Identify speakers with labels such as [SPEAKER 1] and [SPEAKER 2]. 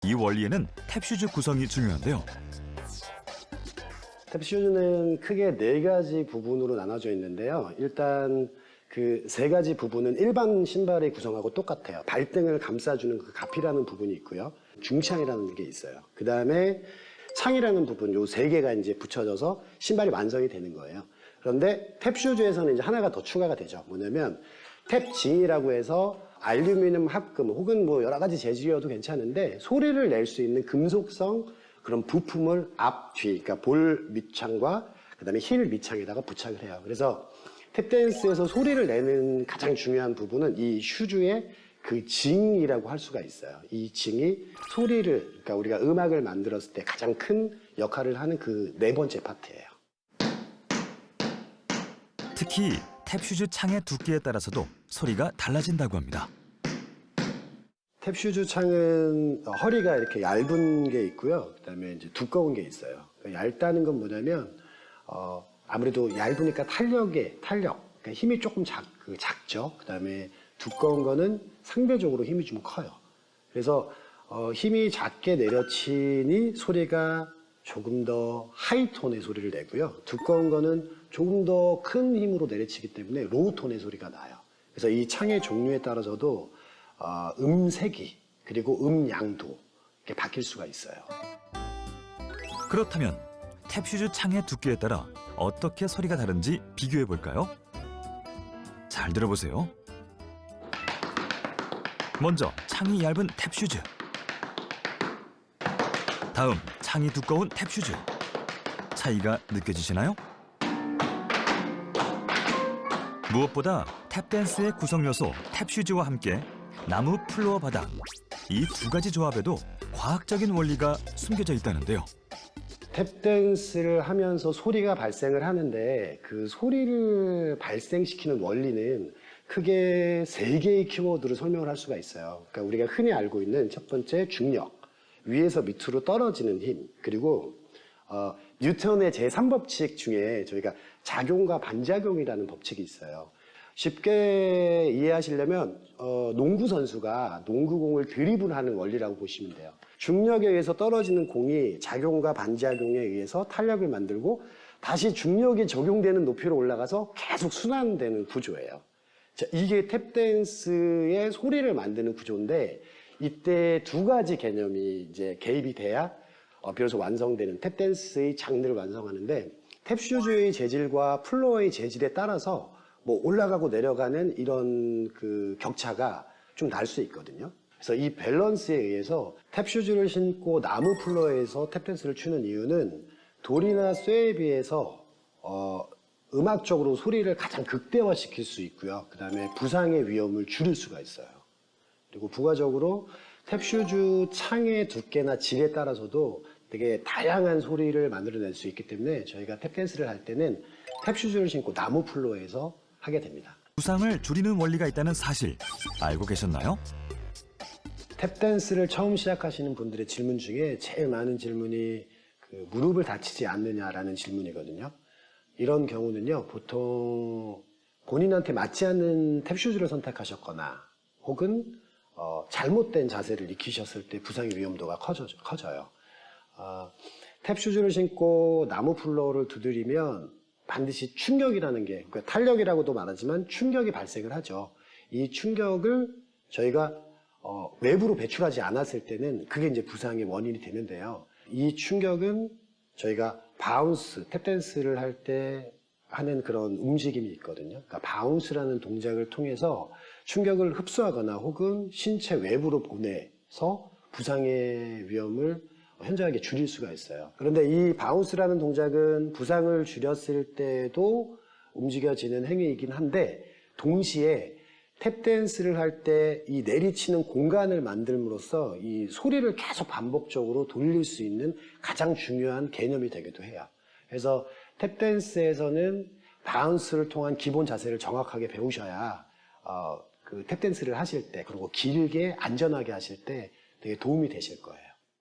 [SPEAKER 1] 이 원리에는 탭슈즈 구성이 중요한데요.
[SPEAKER 2] 탭슈즈는 크게 4가지 부분으로 나눠져 있는데요. 일단 그 3가지 부분은 일반 신발의 구성하고 똑같아요. 발등을 감싸주는 그 가피라는 부분이 있고요. 중창이라는 게 있어요. 그 다음에 창이라는 부분, 요 3개가 이제 붙여져서 신발이 완성이 되는 거예요. 그런데 탭슈즈에서는 이제 하나가 더 추가가 되죠. 뭐냐면 탭징이라고 해서 알루미늄 합금 혹은 뭐 여러 가지 재질이어도 괜찮은데 소리를 낼 수 있는 금속성 그런 부품을 앞, 뒤, 그러니까 볼 밑창과 그 다음에 힐 밑창에다가 부착을 해요. 그래서 탭댄스에서 소리를 내는 가장 중요한 부분은 이 슈즈의 그 징이라고 할 수가 있어요. 이 징이 소리를, 그러니까 우리가 음악을 만들었을 때 가장 큰 역할을 하는 그 4번째 파트예요.
[SPEAKER 1] 특히 탭슈즈 창의 두께에 따라서도 소리가 달라진다고 합니다.
[SPEAKER 2] 탭슈즈 창은 허리가 이렇게 얇은 게 있고요. 그 다음에 이제 두꺼운 게 있어요. 그러니까 얇다는 건 뭐냐면, 아무래도 얇으니까 탄력, 그러니까 힘이 조금 작죠. 그 다음에 두꺼운 거는 상대적으로 힘이 좀 커요. 그래서 힘이 작게 내려치니 소리가 조금 더 하이톤의 소리를 내고요. 두꺼운 거는 조금 더 큰 힘으로 내려치기 때문에 로우톤의 소리가 나요. 그래서 이 창의 종류에 따라서도 음색이 그리고 음양도 이렇게 바뀔 수가 있어요.
[SPEAKER 1] 그렇다면 탭슈즈 창의 두께에 따라 어떻게 소리가 다른지 비교해 볼까요? 잘 들어보세요. 먼저 창이 얇은 탭슈즈. 다음 창이 두꺼운 탭슈즈. 차이가 느껴지시나요? 무엇보다 탭댄스의 구성 요소 탭슈즈와 함께 나무 플로어 바닥, 이 2가지 조합에도 과학적인 원리가 숨겨져 있다는데요.
[SPEAKER 2] 탭댄스를 하면서 소리가 발생을 하는데 그 소리를 발생시키는 원리는 크게 3개의 키워드로 설명을 할 수가 있어요. 그러니까 우리가 흔히 알고 있는 첫 번째 중력, 위에서 밑으로 떨어지는 힘, 그리고 뉴턴의 제3법칙 중에 저희가 작용과 반작용이라는 법칙이 있어요. 쉽게 이해하시려면 농구 선수가 농구공을 드리블하는 원리라고 보시면 돼요. 중력에 의해서 떨어지는 공이 작용과 반작용에 의해서 탄력을 만들고 다시 중력이 적용되는 높이로 올라가서 계속 순환되는 구조예요. 자, 이게 탭댄스의 소리를 만드는 구조인데 이때 2가지 개념이 이제 개입이 돼야 비로소 완성되는 탭댄스의 장르를 완성하는데 탭슈즈의 재질과 플로어의 재질에 따라서 뭐 올라가고 내려가는 이런 그 격차가 좀 날 수 있거든요. 그래서 이 밸런스에 의해서 탭슈즈를 신고 나무 플로어에서 탭댄스를 추는 이유는 돌이나 쇠에 비해서 음악적으로 소리를 가장 극대화시킬 수 있고요. 그 다음에 부상의 위험을 줄일 수가 있어요. 그리고 부가적으로 탭슈즈 창의 두께나 질에 따라서도 되게 다양한 소리를 만들어낼 수 있기 때문에 저희가 탭댄스를 할 때는 탭슈즈를 신고 나무 플로어에서 하게 됩니다.
[SPEAKER 1] 부상을 줄이는 원리가 있다는 사실 알고 계셨나요?
[SPEAKER 2] 탭댄스를 처음 시작하시는 분들의 질문 중에 제일 많은 질문이 그 무릎을 다치지 않느냐라는 질문이거든요. 이런 경우는요, 보통 본인한테 맞지 않는 탭슈즈를 선택하셨거나 혹은 잘못된 자세를 익히셨을 때 부상의 위험도가 커져요. 탭슈즈를 신고 나무 플로어를 두드리면 반드시 충격이라는 게, 그러니까 탄력이라고도 말하지만 충격이 발생을 하죠. 이 충격을 저희가 외부로 배출하지 않았을 때는 그게 이제 부상의 원인이 되는데요. 이 충격은 저희가 바운스, 탭댄스를 할 때 하는 그런 움직임이 있거든요. 그러니까 바운스라는 동작을 통해서 충격을 흡수하거나 혹은 신체 외부로 보내서 부상의 위험을 현저하게 줄일 수가 있어요. 그런데 이 바운스라는 동작은 부상을 줄였을 때도 움직여지는 행위이긴 한데 동시에 탭댄스를 할 때 이 내리치는 공간을 만들므로써 이 소리를 계속 반복적으로 돌릴 수 있는 가장 중요한 개념이 되기도 해요. 그래서 탭댄스에서는 바운스를 통한 기본 자세를 정확하게 배우셔야 그 탭댄스를 하실 때 그리고 길게 안전하게 하실 때 되게 도움이 되실 거예요.